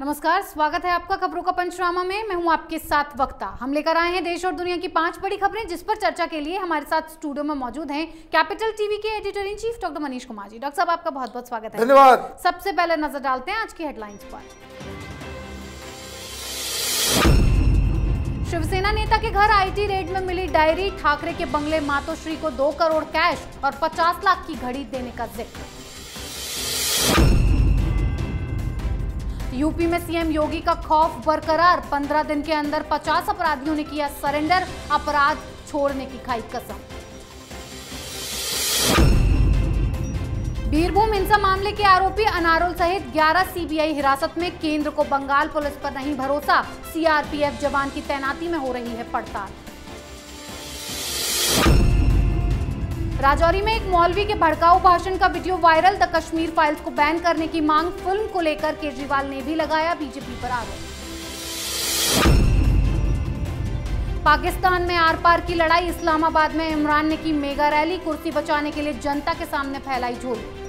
नमस्कार, स्वागत है आपका खबरों का पंचनामा में। मैं हूं आपके साथ वक्ता। हम लेकर आए हैं देश और दुनिया की 5 बड़ी खबरें, जिस पर चर्चा के लिए हमारे साथ स्टूडियो में मौजूद हैं कैपिटल टीवी के editor in chief doctor Manish Kumar ji. Doctor साहब, आपका बहुत बहुत स्वागत है। धन्यवाद। सबसे पहले नजर डालते हैं आज की हेडलाइंस पर। शिवसेना नेता के घर आईटी रेड में मिली डायरी, ठाकरे के बंगले मातोश्री को 2 करोड़ कैश और 50 लाख की घड़ी देने का जिक्र। यूपी में सीएम योगी का खौफ बरकरार, 15 दिन के अंदर 50 अपराधियों ने किया सरेंडर, अपराध छोड़ने की खाई कसम। बीरभूम हिंसा मामले के आरोपी अनारोल सहित 11 सीबीआई हिरासत में, केंद्र को बंगाल पुलिस पर नहीं भरोसा, सीआरपीएफ जवान की तैनाती में हो रही है पड़ताल। राजौरी में एक मौलवी के भड़काऊ भाषण का video viral, the Kashmir files को बैन करने की मांग, फिल्म को लेकर केजरीवाल ने भी लगाया बीजेपी पर आरोप। पाकिस्तान में आर पार की लड़ाई, इस्लामाबाद में इमरान ने की मेगा रैली, कुर्सी बचाने के लिए जनता के सामने फैलाई झोली।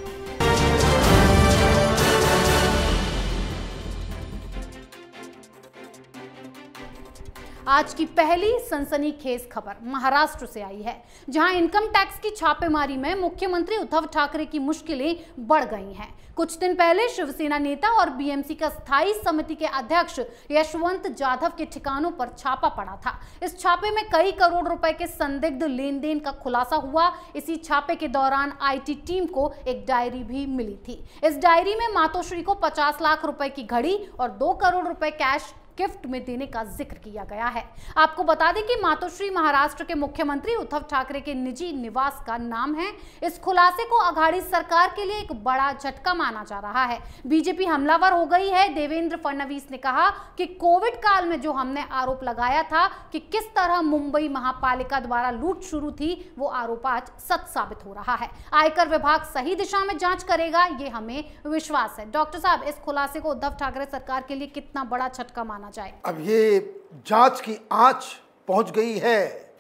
आज की पहली सनसनीखेज खबर महाराष्ट्र से आई है, जहां इनकम टैक्स की छापेमारी में मुख्यमंत्री उद्धव ठाकरे की मुश्किलें बढ़ गई हैं। कुछ दिन पहले शिवसेना नेता और बीएमसी का स्थायी समिति के अध्यक्ष यशवंत जाधव के ठिकानों पर छापा पड़ा था। इस छापे में कई करोड़ रुपए के संदिग्ध लेन देन का खुलासा हुआ। इसी छापे के दौरान आईटी टीम को एक डायरी भी मिली थी। इस डायरी में मातोश्री को 50 लाख रुपए की घड़ी और 2 करोड़ रुपए कैश गिफ्ट में देने का जिक्र किया गया है। आपको बता दें कि मातोश्री महाराष्ट्र के मुख्यमंत्री उद्धव ठाकरे के निजी निवास का नाम है। इस खुलासे को अघाड़ी सरकार के लिए एक बड़ा झटका माना जा रहा है। बीजेपी हमलावर हो गई है। देवेंद्र फडणवीस ने कहा कि कोविड काल में जो हमने आरोप लगाया था कि किस तरह मुंबई महापालिका द्वारा लूट शुरू थी, वो आरोप आज सच साबित हो रहा है। आयकर विभाग सही दिशा में जांच करेगा, ये हमें विश्वास है। डॉक्टर साहब, इस खुलासे को उद्धव ठाकरे सरकार के लिए कितना बड़ा झटका माना जाए? अब ये जांच की आंच पहुंच गई है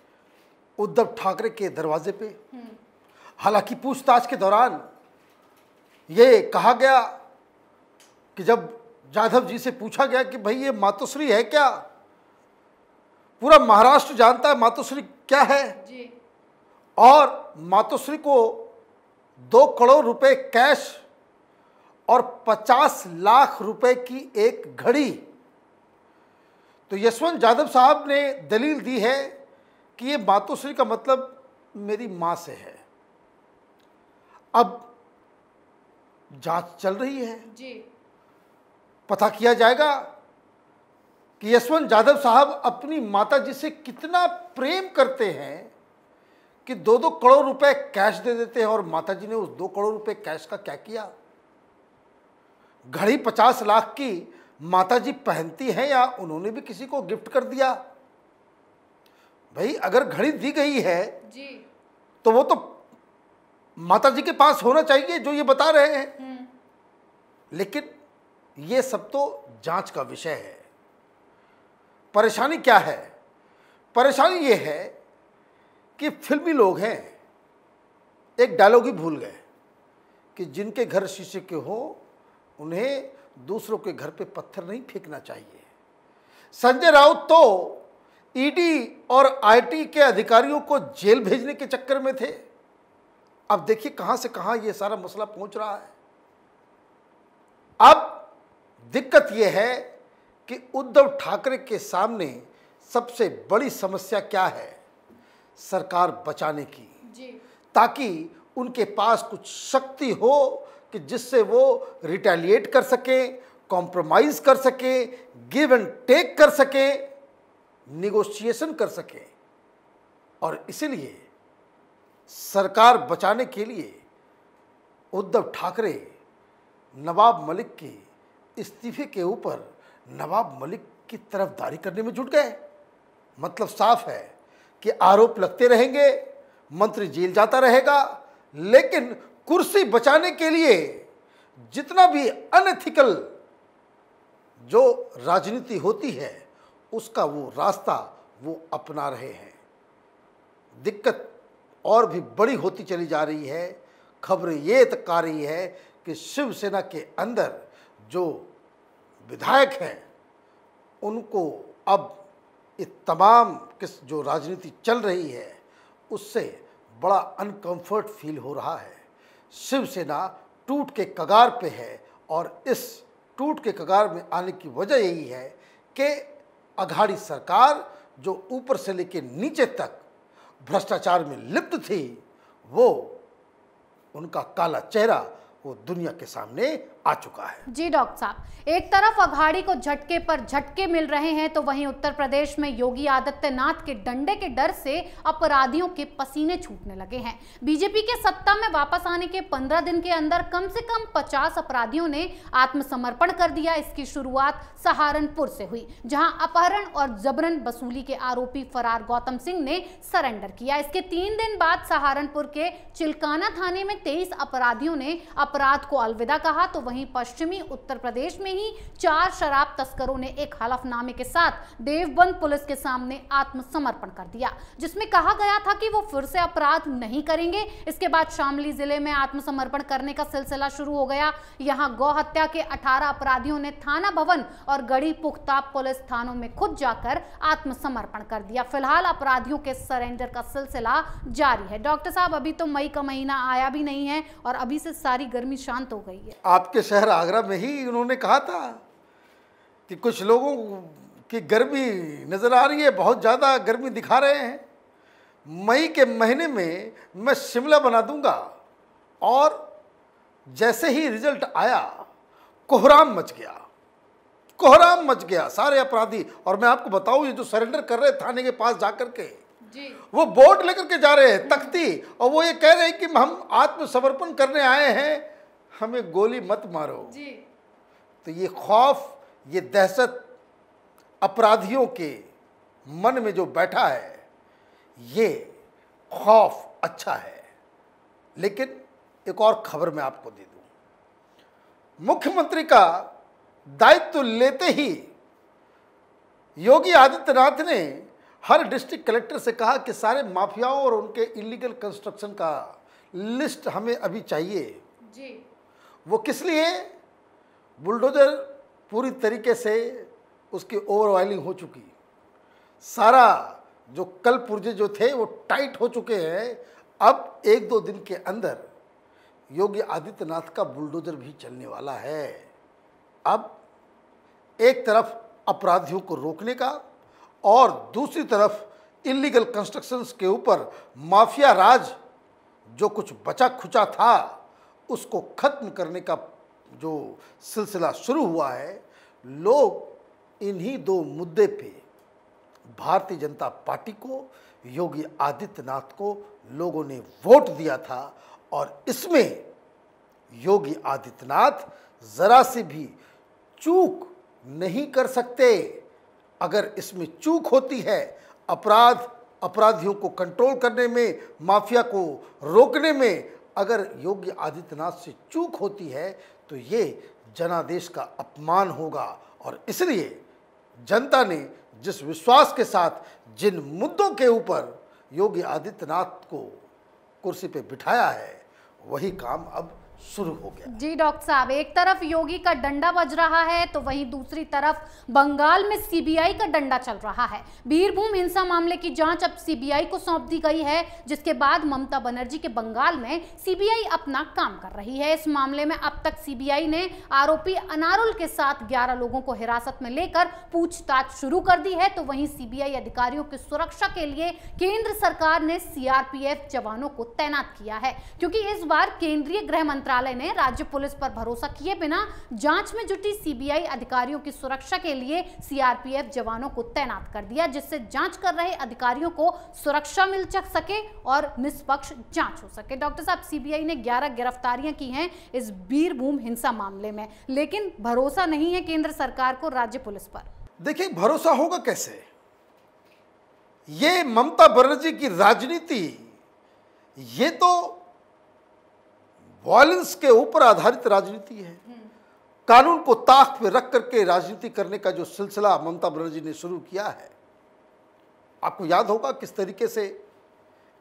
उद्धव ठाकरे के दरवाजे पे। हालांकि पूछताछ के दौरान ये कहा गया कि जब जाधव जी से पूछा गया कि भाई ये मातोश्री है क्या, पूरा महाराष्ट्र जानता है मातोश्री क्या है जी। और मातोश्री को 2 करोड़ रुपए कैश और 50 लाख रुपए की एक घड़ी। तो यशवंत जाधव साहब ने दलील दी है कि ये मातोश्री का मतलब मेरी मां से है। अब जांच चल रही है जी। पता किया जाएगा कि यशवंत जाधव साहब अपनी माता जी से कितना प्रेम करते हैं कि 2-2 करोड़ रुपए कैश दे देते हैं। और माता जी ने उस 2 करोड़ रुपए कैश का क्या किया? घड़ी 50 लाख की माताजी पहनती हैं या उन्होंने भी किसी को गिफ्ट कर दिया? भाई अगर घड़ी दी गई है जी, तो वो तो माताजी के पास होना चाहिए जो ये बता रहे हैं। लेकिन ये सब तो जांच का विषय है। परेशानी क्या है? परेशानी ये है कि फिल्मी लोग हैं, एक डायलॉग ही भूल गए कि जिनके घर शीशे के हो उन्हें दूसरों के घर पे पत्थर नहीं फेंकना चाहिए। संजय राउत तो ईडी और आईटी के अधिकारियों को जेल भेजने के चक्कर में थे। अब देखिए कहां से कहां ये सारा मसला पहुंच रहा है। अब दिक्कत यह है कि उद्धव ठाकरे के सामने सबसे बड़ी समस्या क्या है? सरकार बचाने की जी। ताकि उनके पास कुछ शक्ति हो कि जिससे वो रिटेलिएट कर सके, कॉम्प्रोमाइज कर सके, गिव एंड टेक कर सके, निगोशिएशन कर सके। और इसलिए सरकार बचाने के लिए उद्धव ठाकरे नवाब मलिक के इस्तीफे के ऊपर नवाब मलिक की तरफदारी करने में जुट गए। मतलब साफ है कि आरोप लगते रहेंगे, मंत्री जेल जाता रहेगा, लेकिन कुर्सी बचाने के लिए जितना भी अनएथिकल जो राजनीति होती है उसका वो रास्ता वो अपना रहे हैं। दिक्कत और भी बड़ी होती चली जा रही है। खबरें ये तक आ रही है कि शिवसेना के अंदर जो विधायक हैं उनको अब ये तमाम किस जो राजनीति चल रही है उससे बड़ा अनकंफर्ट फील हो रहा है। शिवसेना टूट के कगार पे है और इस टूट के कगार में आने की वजह यही है कि अघाड़ी सरकार जो ऊपर से लेकर नीचे तक भ्रष्टाचार में लिप्त थी, वो उनका काला चेहरा वो दुनिया के सामने आ चुका है। जी डॉक्टर साहब, एक तरफ अघाड़ी को झटके पर झटके मिल रहे हैं तो वहीं उत्तर प्रदेश में योगी आदित्यनाथ के डंडे के डर से अपराधियों के पसीने छूटने लगे हैं। बीजेपी के सत्ता में वापस आने के 15 दिन के अंदर कम से कम 50 अपराधियों ने आत्मसमर्पण कर दिया। इसकी शुरुआत सहारनपुर से हुई, जहां अपहरण और जबरन वसूली के आरोपी फरार गौतम सिंह ने सरेंडर किया। इसके 3 दिन बाद सहारनपुर के चिलकाना थाने में 23 अपराधियों ने अपराध को अलविदा कहा तो वहीं पश्चिमी उत्तर प्रदेश में ही 4 शराब तस्करों ने एक हलफनामे के साथ देवबंद पुलिस के सामने आत्मसमर्पण कर दिया, जिसमें कहा गया था कि वो फिर से अपराध नहीं करेंगे। इसके बाद शामली जिले में आत्मसमर्पण करने का सिलसिला शुरू हो गया। यहां गौ हत्या के 18 अपराधियों ने थाना भवन और गढ़ी पुख्ता पुलिस थानों में खुद जाकर आत्मसमर्पण कर दिया। फिलहाल अपराधियों के सरेंडर का सिलसिला जारी है। डॉक्टर साहब, अभी तो मई का महीना आया भी नहीं है और अभी से सारी गर्मी शांत हो गई है। आपके शहर आगरा में ही उन्होंने कहा था कि कुछ लोगों की गर्मी नजर आ रही है, बहुत ज़्यादा गर्मी दिखा रहे हैं। मई के महीने में मैं शिमला बना दूंगा। और जैसे ही रिजल्ट आया कोहराम मच गया, कोहराम मच गया सारे अपराधी। और मैं आपको बताऊं, ये जो सरेंडर कर रहे थाने के पास जाकर के जी, वो बोर्ड लेकर के जा रहे हैं, तख्ती, और वो ये कह रहे हैं कि हम आत्मसमर्पण करने आए हैं, हमें गोली मत मारो जी। तो ये खौफ, ये दहशत अपराधियों के मन में जो बैठा है, ये खौफ अच्छा है। लेकिन एक और खबर मैं आपको दे दूं, मुख्यमंत्री का दायित्व लेते ही योगी आदित्यनाथ ने हर डिस्ट्रिक्ट कलेक्टर से कहा कि सारे माफियाओं और उनके इलीगल कंस्ट्रक्शन का लिस्ट हमें अभी चाहिए जी। वो किस लिए? बुलडोजर पूरी तरीके से उसकी ओवर ऑयलिंग हो चुकी, सारा जो कल पुर्जे जो थे वो टाइट हो चुके हैं। अब 1-2 दिन के अंदर योगी आदित्यनाथ का बुलडोजर भी चलने वाला है। अब एक तरफ अपराधियों को रोकने का और दूसरी तरफ इलीगल कंस्ट्रक्शंस के ऊपर माफिया राज जो कुछ बचा खुचा था उसको खत्म करने का जो सिलसिला शुरू हुआ है। लोग इन्हीं 2 मुद्दे पे भारतीय जनता पार्टी को, योगी आदित्यनाथ को लोगों ने वोट दिया था और इसमें योगी आदित्यनाथ जरा सी भी चूक नहीं कर सकते। अगर इसमें चूक होती है, अपराधियों को कंट्रोल करने में, माफिया को रोकने में अगर योगी आदित्यनाथ से चूक होती है तो ये जनादेश का अपमान होगा। और इसलिए जनता ने जिस विश्वास के साथ जिन मुद्दों के ऊपर योगी आदित्यनाथ को कुर्सी पे बिठाया है, वही काम अब शुरू हो गया। जी डॉक्टर साहब, एक तरफ योगी का डंडा बज रहा है तो वहीं दूसरी तरफ बंगाल में सीबीआई का डंडा चल रहा है। बीरभूम हिंसा मामले की जांच अब सीबीआई को सौंप दी गई है, जिसके बाद ममता बनर्जी के बंगाल में सीबीआई अपना काम कर रही है। इस मामले में अब तक सीबीआई ने आरोपी अनारुल के साथ 11 लोगों को हिरासत में लेकर पूछताछ शुरू कर दी है। तो वहीं सीबीआई अधिकारियों की सुरक्षा के लिए केंद्र सरकार ने सीआरपीएफ जवानों को तैनात किया है, क्योंकि इस बार केंद्रीय गृह मंत्रालय ने राज्य पुलिस पर भरोसा किए बिना जांच में जुटी सीबीआई अधिकारियों की सुरक्षा के लिए सीआरपीएफ जवानों को तैनात कर दिया, जिससे जांच कर रहे अधिकारियों को सुरक्षा मिल सके और निष्पक्ष जांच हो सके। डॉक्टर साहब, सीबीआई ने 11 गिरफ्तारियां की हैं इस बीरभूम हिंसा मामले में, लेकिन भरोसा नहीं है केंद्र सरकार को राज्य पुलिस पर। देखिए, भरोसा होगा कैसे? ये ममता बनर्जी की राजनीति, ये तो वॉयलेंस के ऊपर आधारित राजनीति है। कानून को ताक पे रख करके राजनीति करने का जो सिलसिला ममता बनर्जी ने शुरू किया है, आपको याद होगा किस तरीके से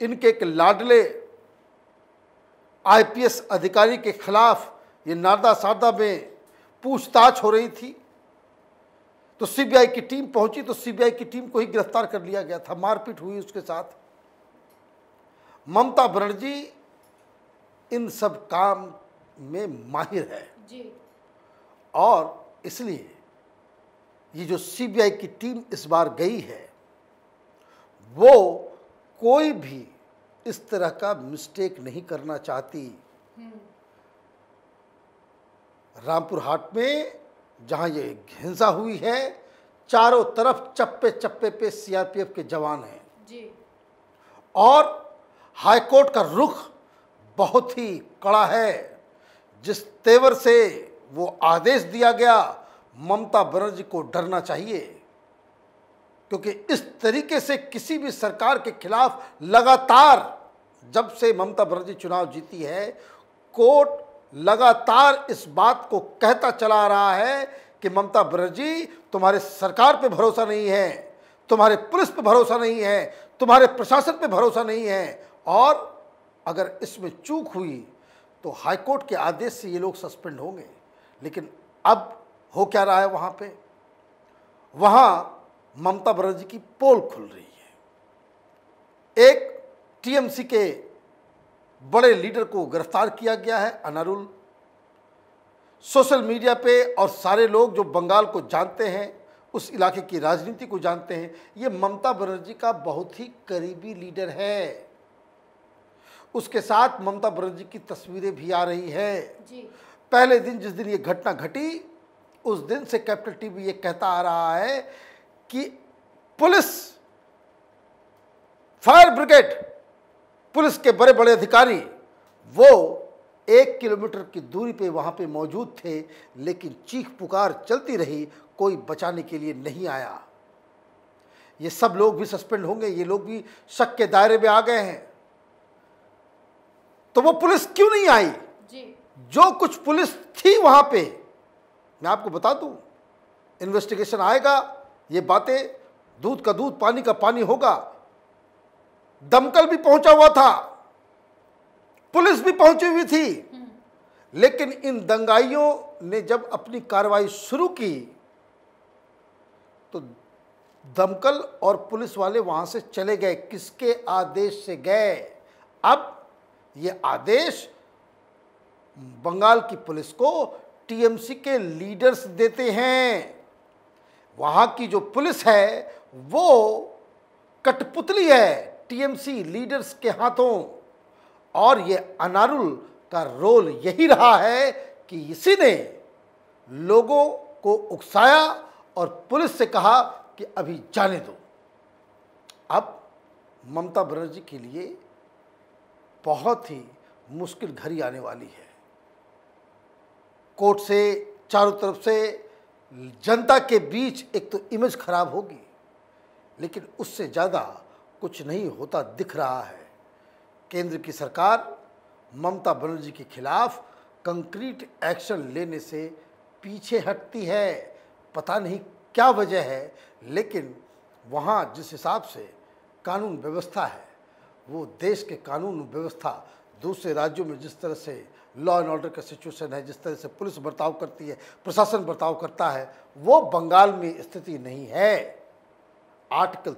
इनके एक लाडले आईपीएस अधिकारी के खिलाफ ये नारदा सारदा में पूछताछ हो रही थी। तो सीबीआई की टीम पहुंची तो सीबीआई की टीम को ही गिरफ्तार कर लिया गया था, मारपीट हुई उसके साथ। ममता बनर्जी इन सब काम में माहिर है जी। और इसलिए ये जो सीबीआई की टीम इस बार गई है वो कोई भी इस तरह का मिस्टेक नहीं करना चाहती। रामपुर हाट में जहां ये हिंसा हुई है, चारों तरफ चप्पे चप्पे पे सीआरपीएफ के जवान हैं जी। और हाईकोर्ट का रुख बहुत ही कड़ा है। जिस तेवर से वो आदेश दिया गया, ममता बनर्जी को डरना चाहिए, क्योंकि इस तरीके से किसी भी सरकार के खिलाफ लगातार, जब से ममता बनर्जी चुनाव जीती है, कोर्ट लगातार इस बात को कहता चला रहा है कि ममता बनर्जी तुम्हारे सरकार पे भरोसा नहीं है, तुम्हारे पुलिस पे भरोसा नहीं है, तुम्हारे प्रशासन पे भरोसा नहीं है, और अगर इसमें चूक हुई तो हाईकोर्ट के आदेश से ये लोग सस्पेंड होंगे। लेकिन अब हो क्या रहा है वहाँ पे? वहाँ ममता बनर्जी की पोल खुल रही है। एक टीएमसी के बड़े लीडर को गिरफ्तार किया गया है, अनारुल। सोशल मीडिया पे और सारे लोग जो बंगाल को जानते हैं, उस इलाके की राजनीति को जानते हैं, ये ममता बनर्जी का बहुत ही करीबी लीडर है। उसके साथ ममता बनर्जी की तस्वीरें भी आ रही है जी। पहले दिन जिस दिन ये घटना घटी, उस दिन से कैपिटल टीवी ये कहता आ रहा है कि पुलिस, फायर ब्रिगेड, पुलिस के बड़े बड़े अधिकारी वो 1 किलोमीटर की दूरी पे वहां पे मौजूद थे, लेकिन चीख पुकार चलती रही, कोई बचाने के लिए नहीं आया। ये सब लोग भी सस्पेंड होंगे, ये लोग भी शक के दायरे में आ गए हैं। तो वो पुलिस क्यों नहीं आई जी? जो कुछ पुलिस थी वहां पे, मैं आपको बता दूं, इन्वेस्टिगेशन आएगा, ये बातें दूध का दूध पानी का पानी होगा। दमकल भी पहुंचा हुआ था, पुलिस भी पहुंची हुई थी, लेकिन इन दंगाइयों ने जब अपनी कार्रवाई शुरू की तो दमकल और पुलिस वाले वहां से चले गए। किसके आदेश से गए? अब ये आदेश बंगाल की पुलिस को टीएमसी के लीडर्स देते हैं। वहां की जो पुलिस है वो कठपुतली है टीएमसी लीडर्स के हाथों, और ये अनारुल का रोल यही रहा है कि इसी ने लोगों को उकसाया और पुलिस से कहा कि अभी जाने दो। अब ममता बनर्जी के लिए बहुत ही मुश्किल घड़ी आने वाली है। कोर्ट से चारों तरफ से जनता के बीच एक तो इमेज खराब होगी, लेकिन उससे ज़्यादा कुछ नहीं होता दिख रहा है। केंद्र की सरकार ममता बनर्जी के खिलाफ कंक्रीट एक्शन लेने से पीछे हटती है। पता नहीं क्या वजह है, लेकिन वहाँ जिस हिसाब से कानून व्यवस्था है, वो देश के कानून व्यवस्था दूसरे राज्यों में जिस तरह से लॉ एंड ऑर्डर का सिचुएशन है, जिस तरह से पुलिस बर्ताव करती है, प्रशासन बर्ताव करता है, वो बंगाल में स्थिति नहीं है। आर्टिकल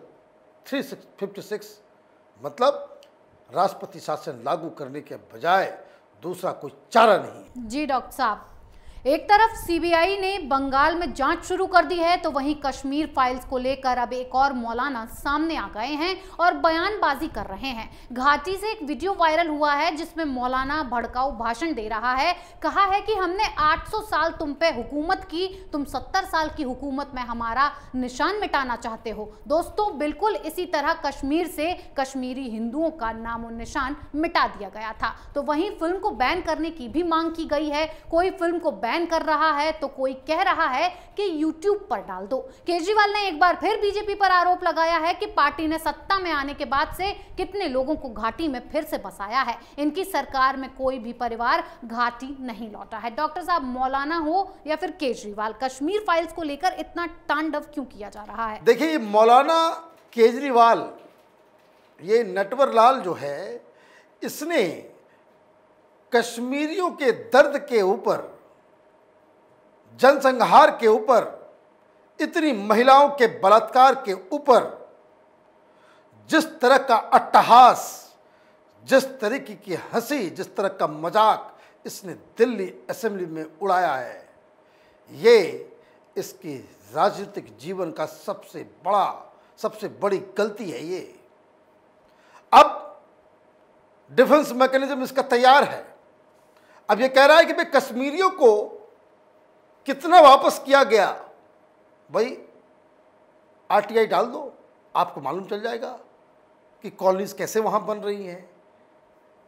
356 मतलब राष्ट्रपति शासन लागू करने के बजाय दूसरा कोई चारा नहीं। जी डॉक्टर साहब, एक तरफ सीबीआई ने बंगाल में जांच शुरू कर दी है, तो वहीं कश्मीर फाइल्स को लेकर अब एक और मौलाना सामने आ गए हैं और बयानबाजी कर रहे हैं। घाटी से एक वीडियो वायरल हुआ है जिसमें मौलाना भड़काऊ भाषण दे रहा है। कहा है कि हमने 800 साल तुम पे हुकूमत की, तुम 70 साल की हुकूमत में हमारा निशान मिटाना चाहते हो। दोस्तों, बिल्कुल इसी तरह कश्मीर से कश्मीरी हिंदुओं का नामो निशान मिटा दिया गया था। तो वहीं फिल्म को बैन करने की भी मांग की गई है। कोई फिल्म को बैन कर रहा है तो कोई कह रहा है कि YouTube पर डाल दो। केजरीवाल ने एक बार फिर बीजेपी पर आरोप लगाया है कि पार्टी ने सत्ता में आने के बाद से कितने लोगों को घाटी में फिर से बसाया है। इनकी सरकार में कोई भी परिवार घाटी नहीं लौटा है। डॉक्टर साहब, मौलाना हो या फिर केजरीवाल, कश्मीर फाइल्स को लेकर इतना तांडव क्यों किया जा रहा है? देखिए, मौलाना केजरीवाल, ये नटवर लाल जो है, इसने कश्मीरियों के दर्द के ऊपर, जनसंहार के ऊपर इतनी महिलाओं के बलात्कार के ऊपर जिस तरह का अट्टहास, जिस तरीके की हंसी, जिस तरह का मजाक इसने दिल्ली असेंबली में उड़ाया है, ये इसकी राजनीतिक जीवन का सबसे बड़ी गलती है। ये अब डिफेंस मैकेनिज्म इसका तैयार है। अब ये कह रहा है कि भाई कश्मीरियों को कितना वापस किया गया, भाई आरटीआई डाल दो, आपको मालूम चल जाएगा कि कॉलोनीज कैसे वहाँ बन रही हैं,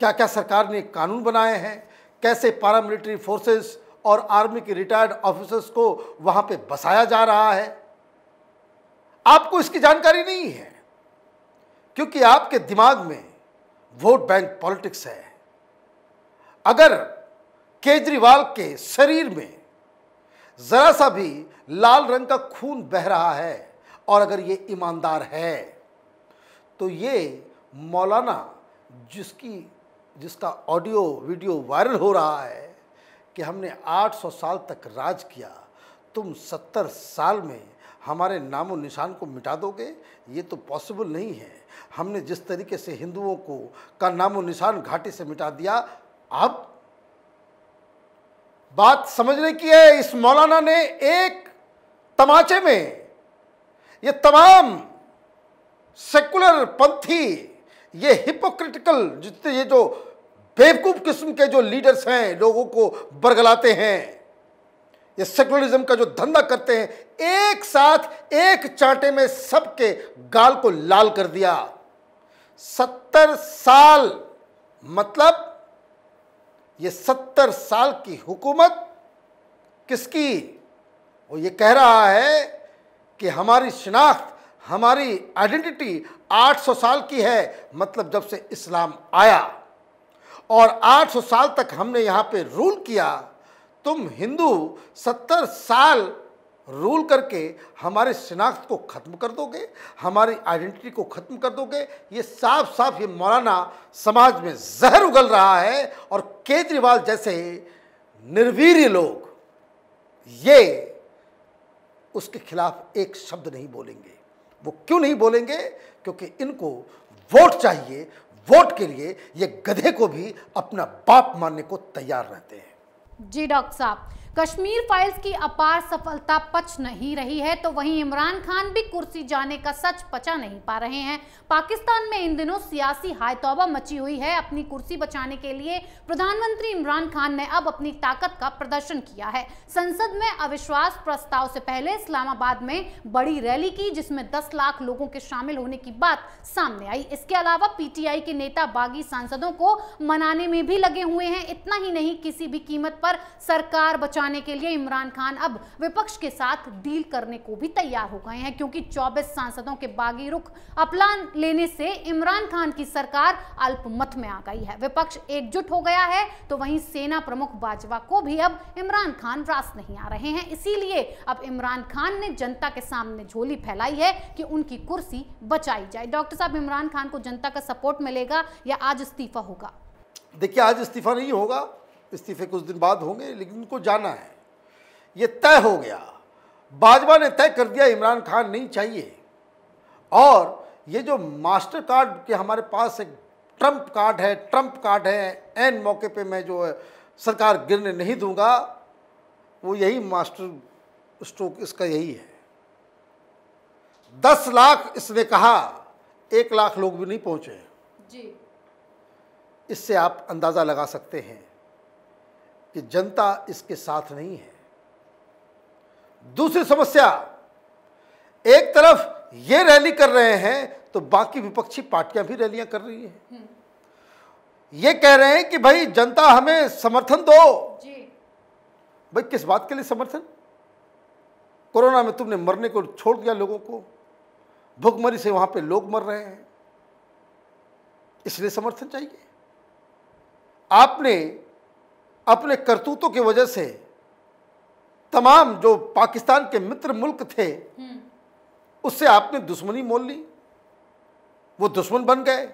क्या क्या सरकार ने कानून बनाए हैं, कैसे पैरामिलिट्री फोर्सेस और आर्मी के रिटायर्ड ऑफिसर्स को वहाँ पे बसाया जा रहा है। आपको इसकी जानकारी नहीं है क्योंकि आपके दिमाग में वोट बैंक पॉलिटिक्स है। अगर केजरीवाल के शरीर में जरा सा भी लाल रंग का खून बह रहा है और अगर ये ईमानदार है तो ये मौलाना जिसका ऑडियो वीडियो वायरल हो रहा है कि हमने 800 साल तक राज किया, तुम 70 साल में हमारे नामो निशान को मिटा दोगे, ये तो पॉसिबल नहीं है। हमने जिस तरीके से हिंदुओं का नामो निशान घाटी से मिटा दिया, अब बात समझने की है। इस मौलाना ने एक तमाचे में ये तमाम सेकुलर पंथी, ये हिपोक्रिटिकल, जितने ये जो बेवकूफ किस्म के जो लीडर्स हैं, लोगों को बरगलाते हैं, ये सेकुलरिज्म का जो धंधा करते हैं, एक साथ एक चांटे में सबके गाल को लाल कर दिया। 70 साल मतलब ये 70 साल की हुकूमत किसकी? वो ये कह रहा है कि हमारी शिनाख्त, हमारी आइडेंटिटी 800 साल की है, मतलब जब से इस्लाम आया और 800 साल तक हमने यहाँ पे रूल किया। तुम हिंदू 70 साल रूल करके हमारे शिनाख्त को ख़त्म कर दोगे, हमारी आइडेंटिटी को ख़त्म कर दोगे। ये साफ साफ ये मौलाना समाज में जहर उगल रहा है और केजरीवाल जैसे निर्वीर्य लोग ये उसके खिलाफ एक शब्द नहीं बोलेंगे। वो क्यों नहीं बोलेंगे? क्योंकि इनको वोट चाहिए। वोट के लिए ये गधे को भी अपना बाप मानने को तैयार रहते हैं। जी डॉक्टर साहब, कश्मीर फाइल्स की अपार सफलता पच नहीं रही है तो वहीं इमरान खान भी कुर्सी जाने का सच पचा नहीं पा रहे हैं। पाकिस्तान में इन दिनों सियासी हायतौबा मची हुई है। अपनी कुर्सी बचाने के लिए प्रधानमंत्री इमरान खान ने अब अपनी ताकत का प्रदर्शन किया है। संसद में अविश्वास प्रस्ताव से पहले इस्लामाबाद में बड़ी रैली की जिसमें 10 लाख लोगों के शामिल होने की बात सामने आई। इसके अलावा पीटीआई के नेता बागी सांसदों को मनाने में भी लगे हुए हैं। इतना ही नहीं, किसी भी कीमत पर सरकार बचाने के लिए इमरान खान अब विपक्ष के साथ डील करने को भी तैयार हो गए हैं, क्योंकि 24 सांसदों के बागी रुख अपना लेने से इमरान खान की सरकार अल्पमत में आ गई है। विपक्ष एकजुट हो गया है तो वहीं सेना प्रमुख बाजवा को भी अब इमरान खान रास नहीं आ रहे हैं। इसीलिए अब इमरान खान ने जनता के सामने झोली फैलाई है कि उनकी कुर्सी बचाई जाए। डॉक्टर साहब, इमरान खान को जनता का सपोर्ट मिलेगा या आज इस्तीफा होगा? देखिए, आज इस्तीफा नहीं होगा, इस्तीफे कुछ दिन बाद होंगे, लेकिन उनको जाना है। ये तय हो गया, बाजवा ने तय कर दिया इमरान खान नहीं चाहिए। और ये जो मास्टर कार्ड के हमारे पास एक ट्रम्प कार्ड है, एन मौके पे मैं जो है सरकार गिरने नहीं दूंगा, वो यही मास्टर स्ट्रोक इसका यही है। 10 लाख इसने कहा, 1 लाख लोग भी नहीं पहुंचे जी। इससे आप अंदाज़ा लगा सकते हैं कि जनता इसके साथ नहीं है। दूसरी समस्या, एक तरफ ये रैली कर रहे हैं तो बाकी विपक्षी पार्टियां भी रैलियां कर रही हैं। ये कह रहे हैं कि भाई जनता हमें समर्थन दो जी। भाई किस बात के लिए समर्थन? कोरोना में तुमने मरने को छोड़ दिया लोगों को, भूखमरी से वहां पे लोग मर रहे हैं, इसलिए समर्थन चाहिए। आपने अपने करतूतों की वजह से तमाम जो पाकिस्तान के मित्र मुल्क थे उससे आपने दुश्मनी मोल ली, वो दुश्मन बन गए।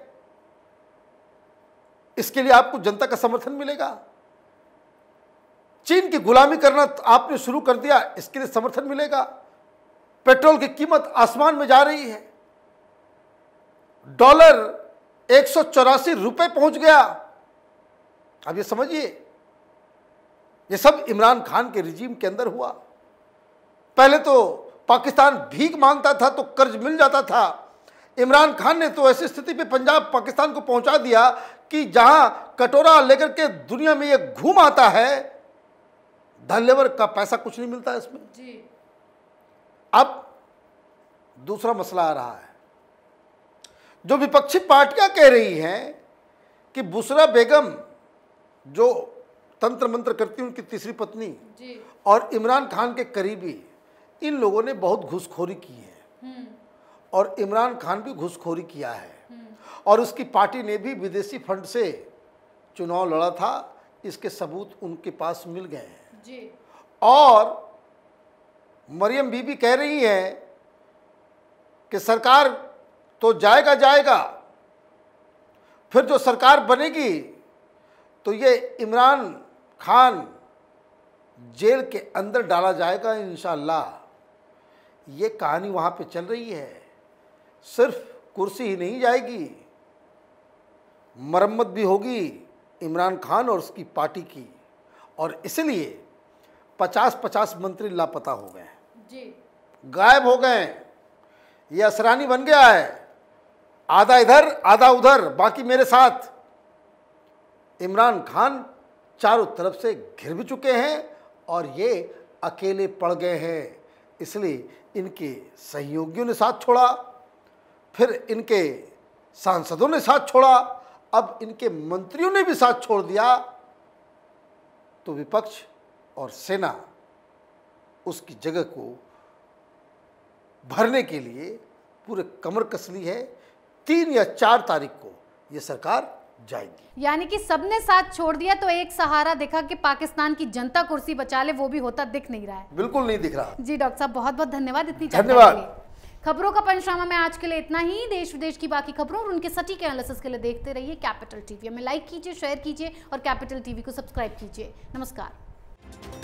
इसके लिए आपको जनता का समर्थन मिलेगा। चीन की गुलामी करना आपने शुरू कर दिया, इसके लिए समर्थन मिलेगा। पेट्रोल की कीमत आसमान में जा रही है, डॉलर 184 रुपए पहुंच गया। अब ये समझिए, ये सब इमरान खान के रिजीम के अंदर हुआ। पहले तो पाकिस्तान भीख मांगता था तो कर्ज मिल जाता था। इमरान खान ने तो ऐसी स्थिति पे पंजाब पाकिस्तान को पहुंचा दिया कि जहां कटोरा लेकर के दुनिया में ये घूम आता है, धन्यवाद का पैसा कुछ नहीं मिलता इसमें जी। अब दूसरा मसला आ रहा है, जो विपक्षी पार्टियां कह रही हैं कि बुशरा बेगम जो तंत्र मंत्र करती उनकी तीसरी पत्नी जी, और इमरान खान के करीबी, इन लोगों ने बहुत घूसखोरी की है और इमरान खान भी घूसखोरी किया है और उसकी पार्टी ने भी विदेशी फंड से चुनाव लड़ा था। इसके सबूत उनके पास मिल गए हैं जी। और मरियम बीबी कह रही है कि सरकार तो जाएगा, फिर जो सरकार बनेगी तो ये इमरान खान जेल के अंदर डाला जाएगा इंशाअल्लाह। ये कहानी वहाँ पे चल रही है। सिर्फ कुर्सी ही नहीं जाएगी, मरम्मत भी होगी इमरान खान और उसकी पार्टी की। और इसलिए 50-50 मंत्री लापता हो गए जी, गायब हो गए। ये असरानी बन गया है, आधा इधर आधा उधर, बाकी मेरे साथ। इमरान खान चारों तरफ से घिर भी चुके हैं और ये अकेले पड़ गए हैं। इसलिए इनके सहयोगियों ने साथ छोड़ा, फिर इनके सांसदों ने साथ छोड़ा, अब इनके मंत्रियों ने भी साथ छोड़ दिया। तो विपक्ष और सेना उसकी जगह को भरने के लिए पूरे कमर कस ली है। 3 या 4 तारीख को ये सरकार जाएगी। यानी कि सबने साथ छोड़ दिया तो एक सहारा दिखा कि पाकिस्तान की जनता कुर्सी बचा ले, वो भी होता दिख नहीं रहा है। बिल्कुल नहीं दिख रहा जी। डॉक्टर साहब बहुत बहुत धन्यवाद इतनी धन्यवाद। खबरों का पंचनामा में आज के लिए इतना ही। देश विदेश की बाकी खबरों और उनके सटीक एनालिसिस के लिए देखते रहिए कैपिटल टीवी। हमें लाइक कीजिए, शेयर कीजिए और कैपिटल टीवी को सब्सक्राइब कीजिए। नमस्कार।